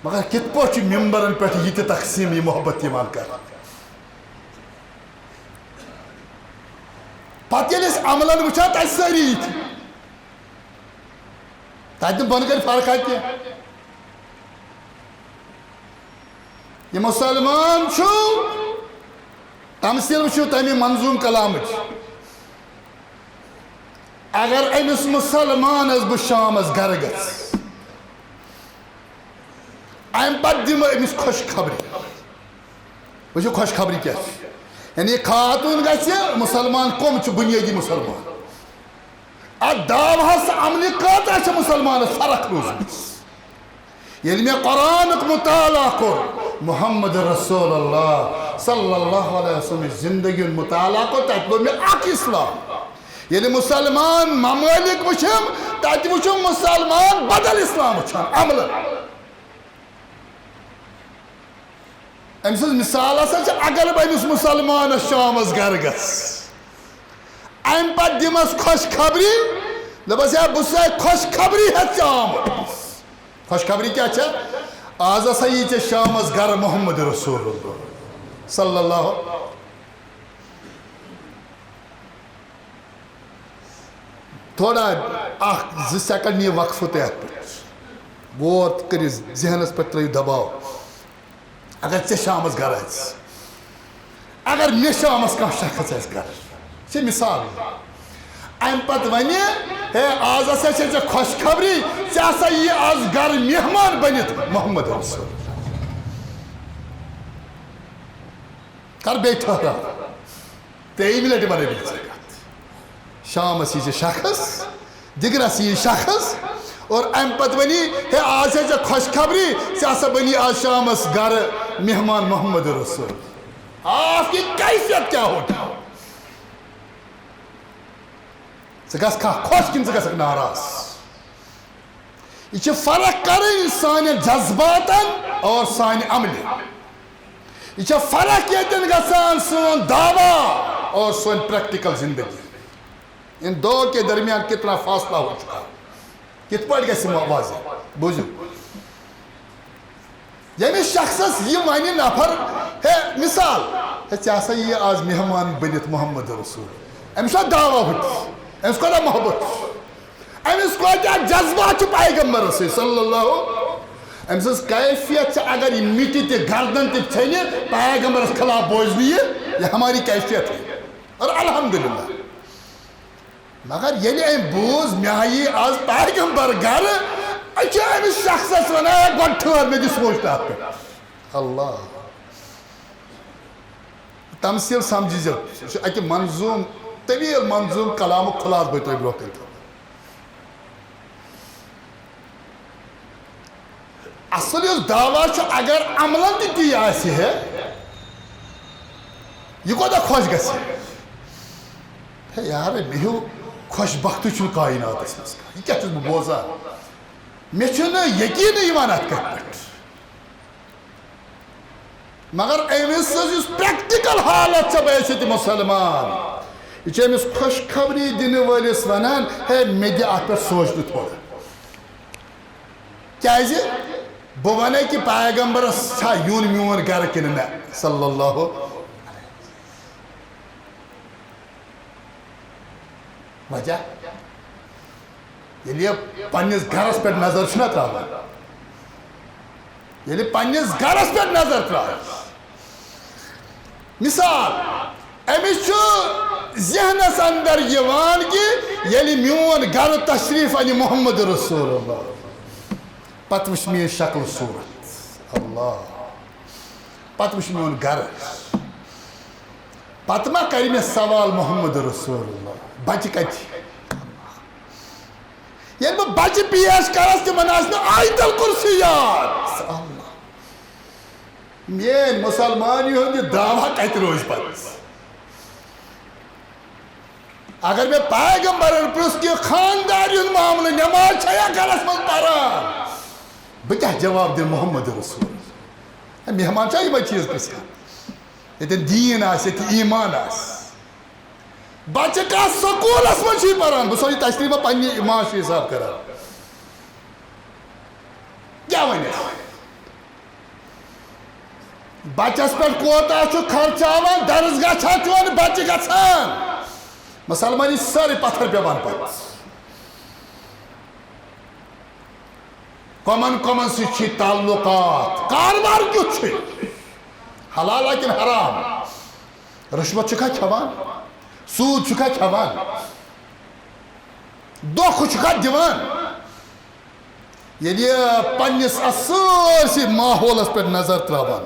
مگر کت پوچھ ممبرن پیٹھ یہ تقسیم یہ محبت ایمان کر پتہ ییٚلہِ أسۍ عملن وٕچھان تتہِ سٲری تھی تاتہِ بن کر فرق ہے کیا یہ مسلمان چھو تمثیل وچھو تمی منظوم کلامچ اگر امس مسلمان از بہ شامس گھر گژھ ام پتہ دم امس خوش خبری وچھو خوش خبری کیا یعنی خاتون گژھِ مسلمان کم چھ بنیادی مسلمان دعوہس عملی قطع چھ مسلمان فرق روزمت ییٚلہِ مےٚ قرآنُک مطالعہ کوٚر محمد رسول اللہ صلی اللہ علیہ وسلم زندگی مطالعہ کوٚر تتہِ لوٚب مےٚ اکھ اسلام ییٚلہِ مسلمان ممالک وٕچھم تتہِ وٕچھم مسلمان بدل اسلام وٕچھان عملن أمۍ سٕنٛز مثال ہسا چھِ اگر بہٕ أمِس مسلمانس شامس گرٕ گژھٕ ام پتہ دمس خوش خبری دپس یا بہ خوش خبری ہتھ آمت خوش خبری کیا چھ آز ہسا یہ ژےٚ شامس گھر محمد رسول اللہ صلی اللہ تھوڑا اخ زٕ سیکنڈ یہ وقفہ تہ اتھ پہ غور کرو ذہنس پہ ترٛٲیِو دباو اگر ژےٚ شامس گھر آسہِ اگر مےٚ شامس کانٛہہ شخص آسہِ گھر یہ مثال ام پتہ ونہ ہے آز ہسا چھ ژےٚ خوش خبری ژےٚ ہسا یی آز گھر مہمان بنت محمد رسول کر بیٚیہِ ٹھہراو ترٛیٚیِمہِ لٹہِ ونَے بہٕ ژےٚ کتھ شامس یی ژےٚ شخص دِگرس یی شخص اور ام پتہ ونی ہے آز چھ ژےٚ خوش خبری ژےٚ ہسا بنی آز شامس گھر مہمان محمد رسول آپ کی کیفیت کیا ہوگی ژٕ گژھ کھا خوش کن ژٕ گژھکھ ناراض یہ چھ فرق کریں سانہ جذباتن اور سانہ عمل یہ چھ فرق یتن گژھان سون دعویٰ اور سون پریکٹیکل زندگی ان دو کے درمیان کتنا فاصلہ ہو چکا کت پٲٹھۍ گژھِ واضح بوٗزِو ییٚمِس شخصس یہِ وَنہِ نفر ہے مثال ہے ژےٚ ہسا یی آز مہمان بٔنِتھ محمد رسول أمِس چھُ دعوا ہُتہِ أمِس کوتاہ محبت چھُ أمِس کوتاہ جذبات چھُ پیغمبرس سۭتۍ صلی اللہ أمۍ سٕنٛز کیفیت چھِ اگر یہِ مِٹہِ تہِ گردن تہِ ژھیٚنہِ پیغمبرس خلاف بوزنہٕ یہِ ہماری کیفیت ہے اور الحمدللہ مگر ییٚلہِ أمۍ بوٗز مےٚ آیی آز پیغمبر گرٕ أسۍ چھِ أمِس شخصس ونان گۄڈٕ ٹھٔہر مےٚ دِ سونٛچ اَتھ پٮ۪ٹھ اللہ تمثیل سمجھزیو یہِ چھُ اَکہِ منظوٗم طویٖل منظوٗم کلامُک خُلاصہٕ بہٕ تۄہہِ برونٛہہ کَنہِ تھاوٕ اصل یُس دعوا چھُ اگر عملن تہِ تی آسہِ ہے یہِ کوتاہ خۄش گژھِ ہے یارٕ مےٚ ہیوٗ خۄش بختٕے چھُنہٕ کایناتس منٛز کانٛہہ یہِ کیٛاہ چھُس بہٕ بوزان مےٚ چھُنہٕ یقیٖنٕے یِوان اَتھ کَتھِ پٮ۪ٹھ مگر أمِس سٕنٛز یُس پرٛٮ۪کٹِکل حالت چھےٚ بہٕ ٲسِتھ مُسلمان یہِ چھِ أمِس خۄش خبری دِنہٕ وٲلِس وَنان ہے مےٚ دِ اَتھ پٮ۪ٹھ سونٛچنہٕ تھوڑا کیٛازِ بہٕ وَنے کہِ پیغمبرس چھا یُن میون گرٕ کِنہٕ نہ صلی اللہ وجہ ییٚلہِ یہِ پننِس گرس پٮ۪ٹھ نظر چھُنہ ترٛاوان ییٚلہِ پننِس گرس پٮ۪ٹھ نظر ترٛاوِ مثال أمِس چھُ ذہنس اندر یِوان کہِ ییٚلہِ میون گرٕ تشریٖف انہِ محمد رسول اللہ پتہٕ وٕچھ میٲنۍ شکل صوٗرت اللہ پتہٕ وٕچھ میون گرٕ پتہٕ ما کرِ مےٚ سوال محمد رسول اللہ بچہِ کتہِ ییٚلہِ بہٕ بچہِ پیش کرس تِمن آسہِ نہٕ آیتل کُرسی یاد اللہ میٲنۍ مُسلمانہِ ہُنٛد یہِ دعوا کتہِ روزِ پتہٕ اگر مےٚ پیغمبرن پرٛژھ کہِ خاندارِ ہُنٛد معاملہٕ نٮ۪ماز چھیا گرس منٛز پران بہٕ کیٛاہ جواب دِمہٕ محمد رسول مہمان چھا یِمے چیٖز پرٛژھان ییٚتٮ۪ن دیٖن آسہِ ییٚتہِ ایٖمان آسہِ بچہِ کتھ سکوٗلس منٛز چھُے پران بہٕ سوزٕ تشریٖفا پننہِ معاشہِ حساب کران کیٛاہ ونٮ۪س بچس پٮ۪ٹھ کوتاہ چھُ خرچاوان درسگاہ چھا چون بچہِ گژھان مسلمانٕے سٲرٕے پتھر پیٚوان پتہٕ کۄمن کۄمن سۭتۍ چھُے تعلُقات کاربار کیُتھ چھُے حلالا کِنہٕ حرام رُشوت چھُکھا کھٮ۪وان سوٗد چھُکھا کھٮ۪وان دھوکہٕ چھُکھا دِوان ییٚلہِ پننِس اَتھ سٲرسٕے ماحولس پٮ۪ٹھ نظر ترٛاوان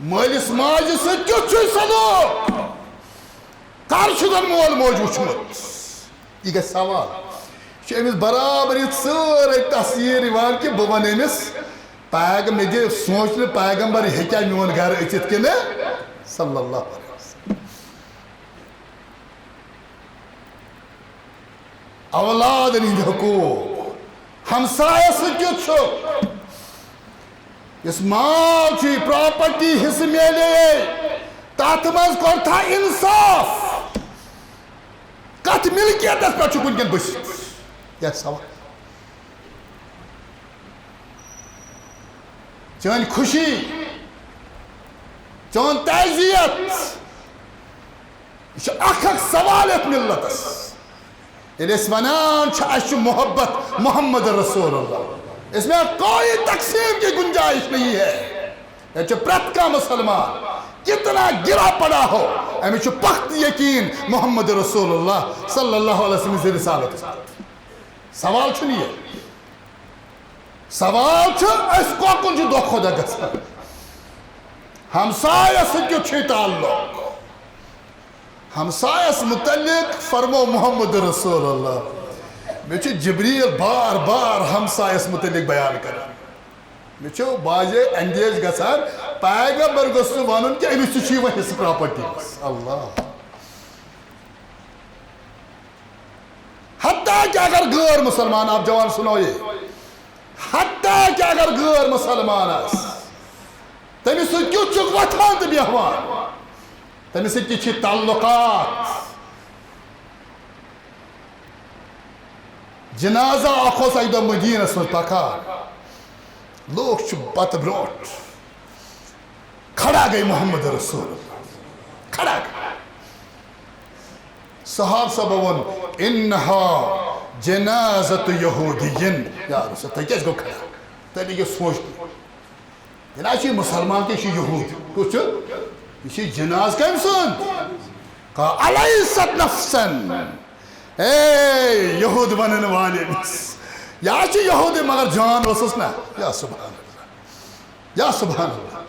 مٲلِس ماجہِ سۭتۍ کیُتھ چھُے سلوٗک کر چھُکھ مول موج وٕچھمُت یہِ گژھِ سوال یہِ چھُ أمِس برابر یہِ سٲرٕے تصویٖر یِوان کہِ بہٕ وَنہٕ أمِس مےٚ دِ سونٛچنہٕ پیغمبر ہیٚکیٛاہ میون گرٕ أژِتھ کِنہٕ صلی اللہ علیہ وسلم اولادن ہٕنٛدۍ حقوٗق ہمسایس سۭتۍ کیُتھ چھُ یُس مال چھُے پراپرٹی حصہٕ میلے تتھ منٛز کوٚرتھا انصاف کتھ ملکیتس پٮ۪ٹھ چھُکھ وٕنکٮ۪ن بٔسِتھ یتھ سوال چٲنۍ خوشی چون تعزیت یہِ چھُ اکھ سوال یتھ ملتس ییٚلہِ أسۍ ونان چھِ اَسہِ چھُ محبت محمد رسول اللہ اس میں کوئی تقسیم کی گنجائش نہیں ہے ییٚتہِ چھُ پرٛٮ۪تھ کانٛہہ مُسلمان کتنا گرا پڑا ہو أمِس چھُ پختہٕ یقیٖن محمد رسول اللہ صلی اللہ علیہ وسلم رسالت سوال چھُنہٕ یہِ سوال چھُ أسۍ کۄکُن چھُ دۄہ کھۄتہٕ دۄہ گژھان ہمسایس سۭتۍ کیُتھ چھُے تعلق ہمسایس متعلق فرمو محمد رسول اللہ مےٚ چھُ جبریٖل بار بار ہمسایس متعلق بیان کران مےٚ چھُ واجے انگیج گژھان پیغمبر گوٚژھ نہٕ وَنُن کہِ أمِس تہِ چھُ یِوان حصہٕ پراپرٹی منٛز اللہ حتیٰ کہ اگر غٲر مسلمان آپ جوان سُنو یہِ حتیٰ کہ اگر غٲر مسلمان آسہِ تٔمِس سۭتۍ کیُتھ چھُکھ وۄتھان تہٕ بیٚہوان تٔمِس سۭتۍ تہِ چھِ تعلقات جنازہ اکھ اکہ دہ مدینس من پکان لوگ پتہ بروٹ کھڑا گئی محمد رسول اللہ کھڑا گئی صحاب صاحب ون انہا جنازت یہودین یا رسول تھی کیس گو کھڑا تھی یہ سوچ یہ چھ مسلمان کے چھ یہود کچھ یہ جناز کم سن کہا علیست نفسن اے یہود بنن والے یا چھ یہود مگر جان وسس نا یا سبحان اللہ یا سبحان اللہ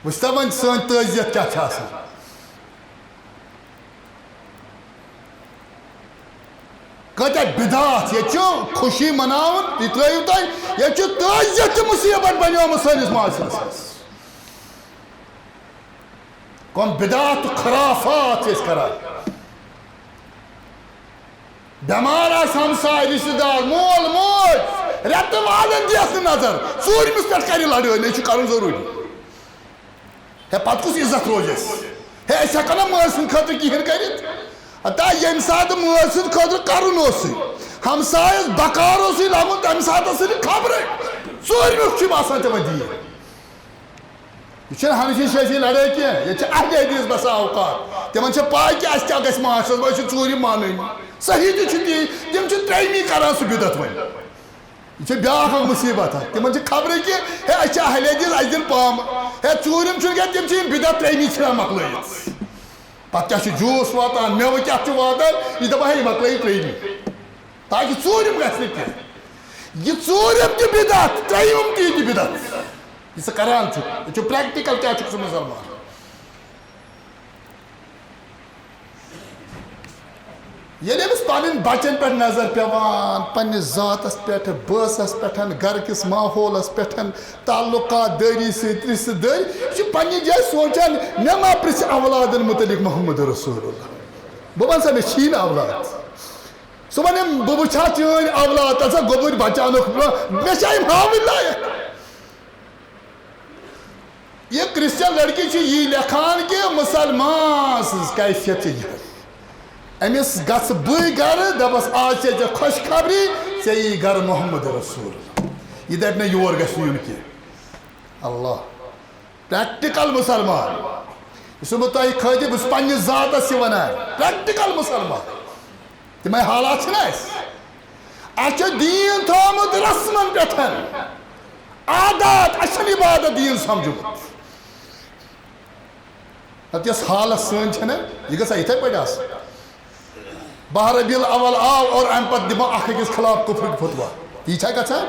وچھتا ون سن تعزیت کیا چھا سن کتہ بدعات یہ خوشی مناون یہ ترٲیِو تُہۍ یہ تعزیت تہِ مصیبت بنیومُت سٲنِس معاشرس کم بدعات خرافات چھِ أسۍ کران بیمار آسہِ ہمساے رشتہٕ دار مول موج رٮ۪تہٕ والٮ۪ن دِیَس نہٕ نظر ژوٗرمِس پٮ۪ٹھ کرِ لڑٲے یہِ چھُ کرُن ضروٗری ہے پتہٕ کُس عزت روزِ اَسہِ ہے أسۍ ہٮ۪کو نا مٲلۍ سٕنٛدِ خٲطرٕ کِہیٖنۍ کٔرِتھ ہتا ییٚمہِ ساتہٕ مٲلۍ سٕنٛدِ خٲطرٕ کرُن اوسُے ہمسایَس بکار اوسُے لگُن تَمہِ ساتہٕ ٲسٕے نہٕ خبرٕے ژوٗرمیُک چھُ باسان تِمن دیٖن یہ چھنہٕ ہمشی شیشی لڑٲے کینٛہہ ییٚتہِ چھِ اہلِ حدیٖث بسان اوقات تِمن چھِ پاے کہِ اَسہِ کیٛاہ گژھِ معاشرس منٛز أسۍ چھِ ژوٗرِ مانٕنۍ صحیح تہِ چھُ تی تِم چھِ ترٛیٚیمی کران سُہ بدعت وۄنۍ یہ چھِ بیٛاکھ اکھ مُصیبت تِمن چھِ خبرٕے کہِ ہے أسۍ چھِ اہلِ حدیٖث اَسہِ دِن پامہٕ ہے ژوٗرِم چھُنہٕ کینٛہہ تِم چھِ یِم بدعت ترٛیٚیمی ژھٕنان مۄکلٲیِتھ پتہٕ کیٛاہ چھُ جوٗس واتان مٮ۪وٕ کیٛاہ چھُ واتان یہِ دپان ہے یہِ مۄکلٲیِو ترٛیٚیمی تاکہِ ژوٗرِم گژھِ نہٕ کینٛہہ یہ ژوٗرِم تہِ بدعت ترٛیٚیِم تہِ یہِ بدعت یہ سہ کران چھُ یہ چھُ پریکٹیکل کیٛاہ چھُکھ سُہ مُسلمان ییٚلہِ أمِس پنٕنۍ بچن پٮ۪ٹھ نظر پیوان پننِس ذاتس پٮ۪ٹھ بٲسس پٮ۪ٹھ گرٕ کِس ماحولس پٮ۪ٹھ تعلقات دٲری سۭتۍ رِشتہٕ دٲری یہِ چھُ پننہِ جایہِ سونٛچان مےٚ ما پرژھِ اولادن متعلق محمد رسول اللہ بہٕ ونہٕ سا مےٚ چھی نہٕ اولاد سُہ ونہِ بہٕ وٕچھِ ہا چٲنۍ اولاد تَلہٕ سا گوٚبُر بچاونُک مےٚ چھا یِم ہاوٕنۍ لایق یہ کرسچن لڑکی چھِ یی لیکھان کہِ مُسلمان سٕنٛز کیفیت چھِ یِہے أمِس گژھٕ بٕے گرٕ دپس آز چھے ژےٚ خۄش خبری ژےٚ یی گرٕ محمد رسول یہِ دپہِ نہٕ یور گژھِ نہٕ یُن کینٛہہ اللہ پریکٹِکل مُسلمان یہِ چھُس بہٕ تۄہہِ خٲطرٕ بہٕ چھُس پننِس ذاتس یہِ ونان پریکٹِکل مُسلمان تِمے حالات چھِنہ اَسہِ اَسہِ چھُ دیٖن تھوٚومُت رسمن پٮ۪ٹھ عادات اَسہِ چھَنہٕ عبادت دیٖن سمجھمُت نتہٕ یۄس حالت سٲنۍ چھَنہ یہِ گٔژھ یِتھَے پٲٹھۍ آسٕنۍ باہ ربیع الاول آو اور اَمہِ پتہٕ دِمو اکھ أکِس خلاف کُفرٕکۍ فتوا یی چھا گژھان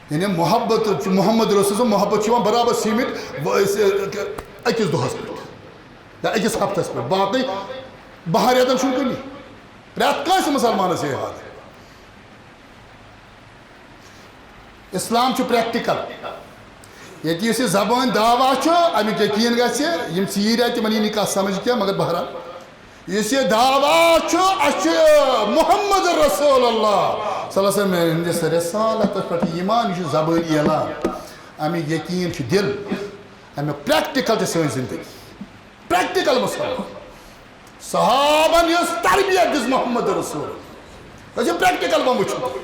یعنی محبت محمد رسول صٲب محبت چھُ یِوان برابر سیٖمِتھ أکِس دۄہس پٮ۪ٹھ یا أکِس ہفتس پٮ۪ٹھ باقٕے بہن رٮ۪تن چھُنہٕ کُنی پرٛٮ۪تھ کٲنٛسہِ مُسلمانس یہِ حال اسلام چھُ پریکٹِکل ییٚتہِ یُس یہِ زبٲنۍ دعوا چھُ امیُک یقیٖن گژھِ یِم ژیٖرۍ آے تِمن یی نہٕ کانٛہہ سمجھ کینٛہہ مگر بہرحال یُس یہِ دعوا چھُ اَسہِ چھُ محمد رسول اللہ صلی اللہ علیہ وسلم ہٕنٛدِس رسالتس پٮ۪ٹھ ایٖمان یہِ چھُ زبٲنۍ اعلان امیُک یقیٖن چھُ دِل امیُک پریکٹِکل تہِ سٲنۍ زندگی پریکٹِکل مُسلمان صحابن یۄس تربیت دِژ محمد رسول اللہ أسۍ چھِ پریکٹِکل وۄنۍ وٕچھُن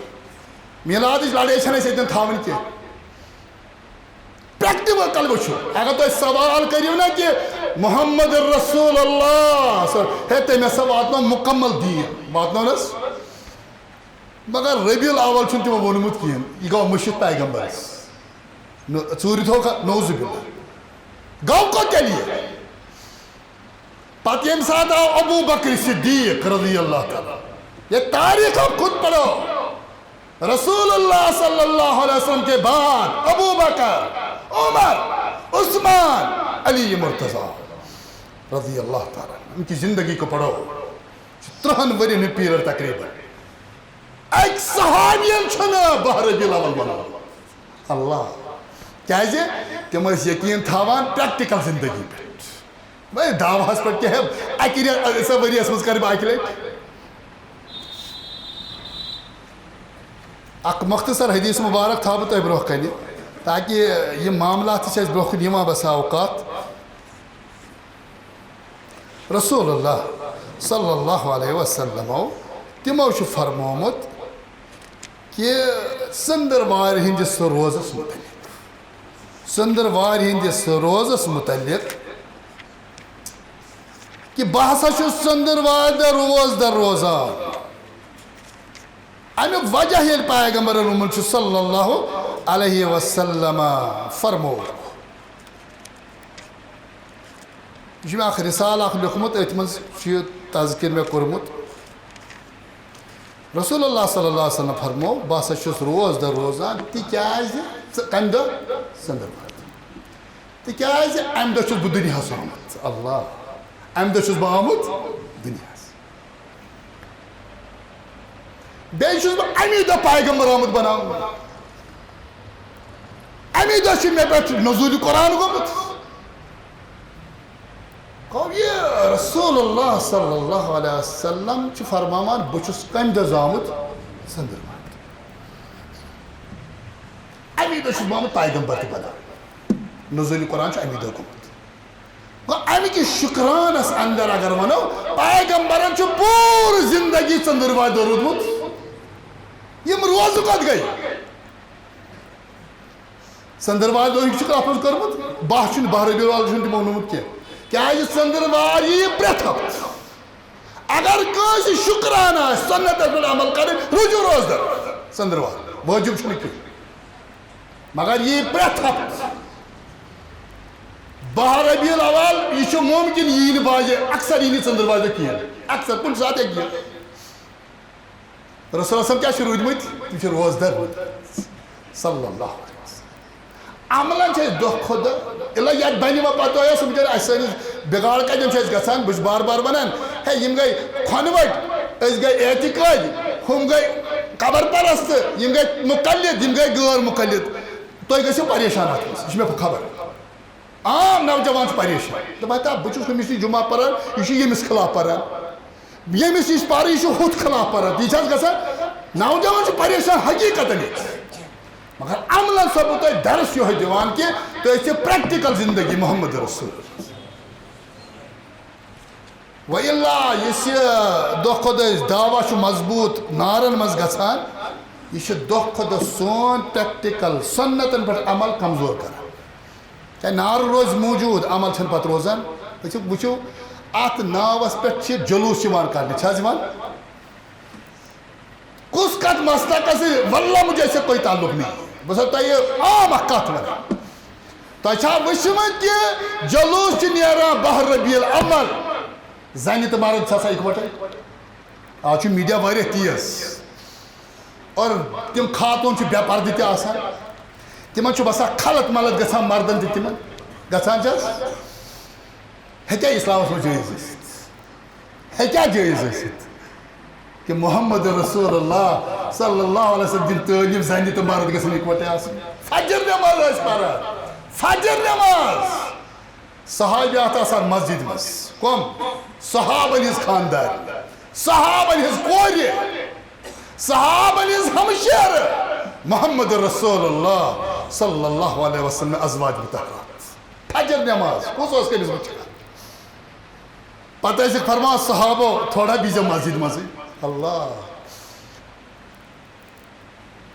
میلادٕچ لڑٲے چھنہٕ أسۍ ییٚتٮ۪ن تھاوٕنۍ کینٛہہ پریکٹِکل وٕچھُن اگر تُہۍ سوال کٔرِو نا کہِ محمد رسول اللہ ہے تٔمۍ ہسا واتنو مُکمل دیٖن واتنونس مگر ربیع الاول چھُنہٕ تِمو ووٚنمُت کِہیٖنۍ یہِ گوٚو مٔشِد پیغمبرس ژوٗرِ تھوٚوکھا نوزُ باللہ گوٚو کوٚت تیٚلہِ یہِ پتہٕ ییٚمہِ ساتہٕ آو ابوٗ بکر صدیٖق رضی اللہ تعالیٰ یہ تاریخ آپ خود پڑھو رسول اللہ صلی اللہ علیہ وسلم کے بعد ابو بکر عمر عثمان علی مرتضیٰ رضی اللہ تعالیٰ ان کی زندگی کو پڑھو 30 ؤری ہٕنٛدۍ پیٖرڈ تقریٖباً اَکہِ صحابین چھُنہٕ باہ ربیع الاول بناوُن اللہ کیٛازِ تِم ٲسۍ یقیٖن تھاوان پریکٹِکل زندگی پٮ۪ٹھ وۄنۍ دعواہس پٮ۪ٹھ کیٛاہ اَکہِ رٮ۪تہٕ سا ؤریَس منٛز کرٕ بہٕ اَکہِ لٹہِ اکھ مختصر حدیث مبارک تھاو بہٕ تۄہہِ برونٛہہ کنہِ تاکہِ یِم معاملات تہِ چھِ اَسہِ برونٛہہ کُن یِوان بسا اوقات رسول اللہ صلی اللہ علیہ وسلم تمو فرمومت کہ ژٔنٛدٕروارِ ہٕنٛدِس روزس متعلق ژٔنٛدٕروارِ ہٕنٛدِس روزس متعلق کہ بہٕ ہسا چھُس ژٔنٛدٕروارِ دۄہ روزدر روزان امیُک وجہ ییٚلہِ پیغمبرن ووٚنمُت چھُ صلی اللہ علیہ وسلم فرمو یہ چھُ مےٚ اکھ رِسال اکھ لیوٗکھمُت أتھۍ منٛز چھُ یہِ تذکر مےٚ کوٚرمُت رسول اللہ صلی اللہ علیہ وسلم فرمو بہٕ ہسا چھُس روزدر روزان تِکیازِ کمہِ دۄہ ژٔنٛدٕروارِ تِکیازِ امہِ دۄہ چھُس بہٕ دُنیاہس آمُت اللہ امہِ دۄہ چھُس بہٕ آمُت دُنیاہس بیٚیہِ چھُس بہٕ امی دۄہ پیغمبر آمُت بناونہٕ امی دۄہ چھُ مےٚ پٮ۪ٹھ نزوٗلِ قرآن گوٚمُت گوٚو یہِ رسول اللہ صلی اللہ علیہ وسلم چھُ فرماوان بہٕ چھُس کمہِ دۄہ زامُت ژٔنٛدٕروارِ امی دۄہ چھُس بہٕ آمُت پیغمبر تہِ بناونہٕ نزوٗلِ قرآن چھُ امی دۄہ گوٚمُت گوٚو امہِ کِس شُکرانس اندر اگر ونو پیغمبرن چھُ پوٗرٕ زندگی ژٔنٛدٕروارِ دۄہ روٗدمُت یِم روزٕ کتھ گٔے ژٔنٛدٕروارِ دۄہ چھُکھ اتھ منٛز کوٚرمُت باہ چھُنہٕ باہ ربیع الاول چھُنہٕ تِمو ووٚنمُت کینٛہہ کیازِ ژٔنٛدٕروار یی پرٛٮ۪تھ ہفتہٕ اگر کٲنٛسہِ شُکرانہٕ آسہِ سنتس پٮ۪ٹھ عمل کرٕنۍ رُجوٗ روزدر ژٔنٛدٕروار وٲجِب چھُنہٕ کینٛہہ مگر یی پرٛٮ۪تھ ہفتہٕ باہ ربیع الاول یہ چھُ ممکن یی نہٕ باجے اکثر یی نہٕ ژٔنٛدٕروارِ دۄہ کینٛہہ اکثر کُنہِ ساتہٕ ہیٚکہِ یِتھ رسول صٲب کیٛاہ چھِ روٗدمٕتۍ تِم چھِ روزدر روٗدمٕتۍ صلی اللہ علیہ وسلم عملن چھِ أسۍ دۄہ کھۄتہٕ دۄہ اِلا یتھ بنہِ وۄنۍ پتہٕ ٲس بِچٲرۍ اَسہِ سٲنِس بِگاڑ کتٮ۪ن چھُ اَسہِ گژھان بہٕ چھُس بار بار ونان ہے یِم گٔے کھۄنہٕ ؤٹۍ أسۍ گٔے اعتِقٲدۍ ہُم گٔے قبر پرست یِم گٔے مُقلِد یِم گٔے غٲر مُقلِد تُہۍ گٔژھِو پریشان اتھ منٛز یہِ چھِ مےٚ خبر عام نوجوان چھُ پریشان دپان ہتا بہٕ چھُس أمِس نِش جُمعہ پران یہِ چھُ ییٚمِس خٕلاف پران ییٚمِس نِش پرٕ یہِ چھُ ہُتھ خٕلاف پران یہِ چھِ حظ گژھان نوجوان چھُ پریشان حقیٖقتن ییٚتہِ مگر عملن چھُسو بہٕ تۄہہِ درس یِہوے دِوان کہِ تُہۍ ٲسِو پریکٹِکل زندگی محمد رسول وَإِلّا یُس یہِ دۄہ کھۄتہٕ دۄہ أسۍ دعوا چھُ مضبوٗط نارن منٛز گژھان یہِ چھُ دۄہ کھۄتہٕ دۄہ سون پریکٹِکل سنتن پٮ۪ٹھ عمل کمزور کران چاہے نعرٕ روزِ موٗجوٗد عمل چھنہٕ پتہٕ روزان وٕچھِو اتھ ناوس پٮ۪ٹھ چھِ جلوٗس یِوان کرنہٕ چھِ حظ یِوان کُس کتھ مسلکس سۭتۍ واللہ مجھے سے کوئی تعلق نہیں بہٕ چھُسو تۄہہِ عام اکھ کتھ ونان تۄہہِ چھا وٕچھمُت کہِ جلوٗس چھُ نیران باہ ربیع الاول زنہِ تہٕ مرد چھِ آسان اِکوٹے آز چھُ میٖڈیا واریاہ تیز اور تِم خاتوٗن چھِ بے پردٕ تہِ آسان تِمن چھُ باسان خلط ملط گژھان مردن تہِ تِمن گژھان چھِ حظ ہیٚکیٛاہ اسلامس منٛز جٲیِز ٲسِتھ ہیٚکیٛاہ جٲیِز ٲسِتھ کہ محمد رسول اللہ صلی اللہ علیہ وسلم دِنۍ تعلیٖم زنہِ تہٕ مرد گژھن اِکوٹے آسٕنۍ فجر نٮ۪ماز ٲسۍ پران فجر نٮ۪ماز صحابیات آسان مسجد منٛز کۄم صحابن ہِنٛز خاندار صحابن ہِنٛز کورِ صحابن ہِنٛز ہمشیرٕ محمد رسول اللہ صلی اللہ علیہ وسلم ازواج مطہرات فجر نٮ۪ماز کُس اوس کٔمِس وٕچھان پتہٕ ٲسِکھ فرماوان صحابو تھوڑا بِہزیو مسجد منٛزٕے اللہ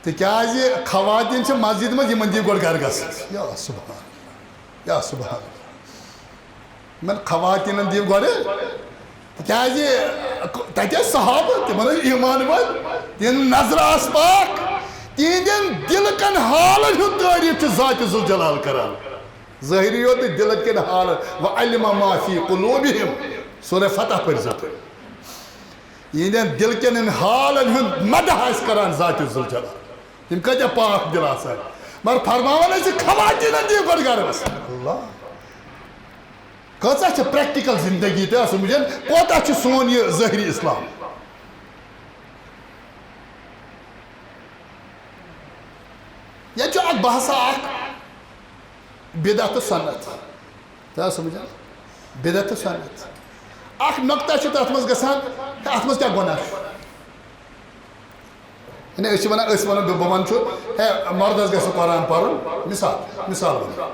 تِکیازِ خواتیٖن چھِ مسجد منٛز یِمن دِیِو گۄڈٕ گرٕ گژھنس یا سبحان یا سبحان یِمن خواتیٖنن دِیِو گۄڈٕ تِکیازِ تتہِ ٲسۍ صحابہٕ تِمن ٲسۍ ایٖمان وٲلۍ تِہنٛد نظرٕ آسہٕ پاک تِہنٛدٮ۪ن دِلہٕ کٮ۪ن حالن ہُنٛد تعریٖف چھُ ذاتِ ذوالجلال کران ظٲہری یوت نہٕ دِلہٕ کٮ۪ن حالن وعلم ما فی قلوبہم سورہ فتح پٔرزیو تُہۍ یِہنٛدٮ۪ن دِلہٕ کٮ۪ن حالن ہُنٛد مدح آسہِ کران ذاتِ ذوالجلال تِم کۭتیاہ پاک دِل آسان مگر فرماوان ٲسۍ خواتیٖنن دِیِو گۄڈٕ گرس اللہ کۭژاہ چھِ پریکٹِکل زندگی تہِ ٲسۍ سمجھان کوتاہ چھُ سون یہِ ظٲہری اسلام ییٚتہِ چھُ اکھ بحثا اکھ بدعت تہٕ سنت تۄہہِ آسہِ سمجھان بدعت تہٕ سنت اکھ نۄقطہ چھُ تتھ منٛز گژھان اتھ منٛز کیٛاہ گۄناہ چھُ یعنی أسۍ چھِ ونان أسۍ ونو بہٕ ونہٕ چھُ ہے مردس گژھِ قرآن پرُن مثال ونہٕ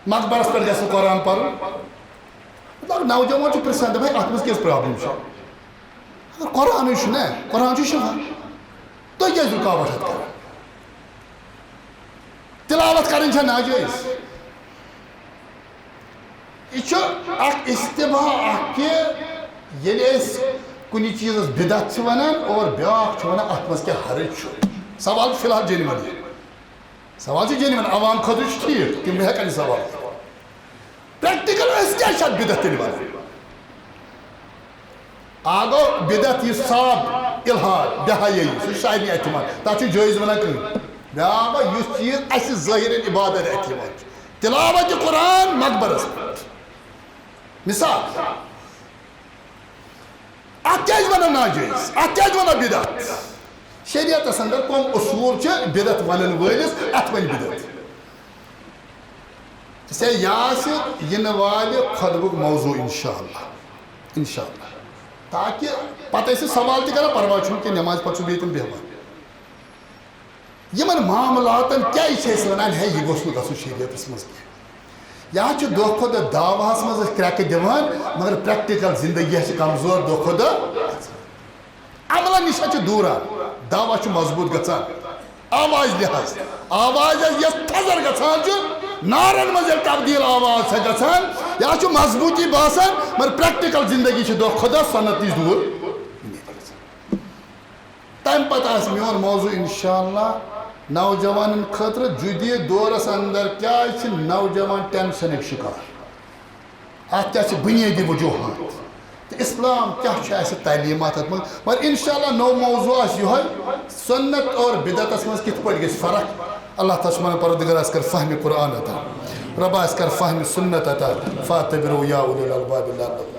مقبرس پٮ۪ٹھ گژھِ قرآن پرُن نوجوان پرسان دپان ات مز کیٛاز پرابلم اگر قرآن نا قرآن شفا تُہۍ کیٛازِ رُکاوٹ اتھ کران تلاوت کرٕنۍ چھا ناجٲیز یہ اخ استباع اخ کہ ییٚلہِ أسۍ کُنہِ چیٖزس بدعت چھِ ونان اور بیٛاکھ چھُ ونان اتھ منٛز کیٛاہ حرج چھُ سوال فی الحال جینون سوال چھُ جینون عوام خٲطرٕ چھُ ٹھیٖک تِم ہٮ۪کن یہِ سوال پریکٹیکل أسۍ کیٛاہ چھِ اتھ بدعت تیٚلہِ ونان آگو بدعت یہِ صاف الحاد بے حیٲیی سُہ چھُ سارنٕے اتھِ یِوان تتھ چھُ جٲیز ونان کٕہٕنۍ بیٛاکھ گوٚو یُس چیٖز اسہِ ظٲہِرن عبادت اتھِ یِوان چھُ تلاوت قرآن مقبرس پٮ۪ٹھ مثال اتھ کیٛازِ ونان ناجٲیز اتھ کیٛازِ ونان بدعت شریعتس اندر کم اصوٗل چھِ بدعت ونن وٲلِس اتھ ونہِ بدعت ژےٚ یہِ آسہِ یِنہٕ والہِ خۄطبُک موضوع انشاء اللہ تاکہِ پتہٕ ٲسِو سوال تہِ کران پرواے چھُنہٕ کینٛہہ نٮ۪مازِ پتہٕ چھُ بیٚیہِ تِم بیٚہوان یِمن معاملاتن کیٛازِ چھِ أسۍ ونان ہے یہِ گوٚژھ نہٕ گژھُن شریعتس منٛز کینٛہہ یا چھُ دۄہ کھۄتہٕ دۄہ دعواہس منٛز أسۍ کرٛٮ۪کہٕ دِوان مگر پریکٹِکل زندگی چھِ کمزور دۄہ کھۄتہٕ دۄہ عملن نِش چھِ دوٗران دعوا چھُ مضبوٗط گژھان آواز لحاظ آواز یۄس تھزر گژھان چھُ نارن منٛز ییٚلہِ تبدیٖل آواز چھےٚ گژھان یا چھُ مضبوٗطی باسان مگر پریکٹِکل زندگی چھِ دۄہ کھۄتہٕ دۄہ سنت نِش دوٗر تمہِ پتہٕ آسہِ میون موضوع انشاء اللہ نوجوانن خٲطرٕ جدید دورس اندر کیٛازِ چھِ نوجوان ٹینشنٕکۍ شکار اتھ کیٛاہ چھِ بُنیٲدی وجوہات تہٕ اسلام کیٛاہ چھُ اسہِ تعلیٖمات اتھ منٛز مگر انشاء اللہ نوٚو موضوع آسہِ یِہوے سنت اور بدعتس منٛز کِتھ پٲٹھۍ گژھِ فرق اللہ تعالیٰ چھُ ونان پروردگار اَسہِ کر فہمِ قرآن عطا رۄبا اَسہِ کر فہمِ سنت عطا فاتبروا یا اولي الالباب لعلكم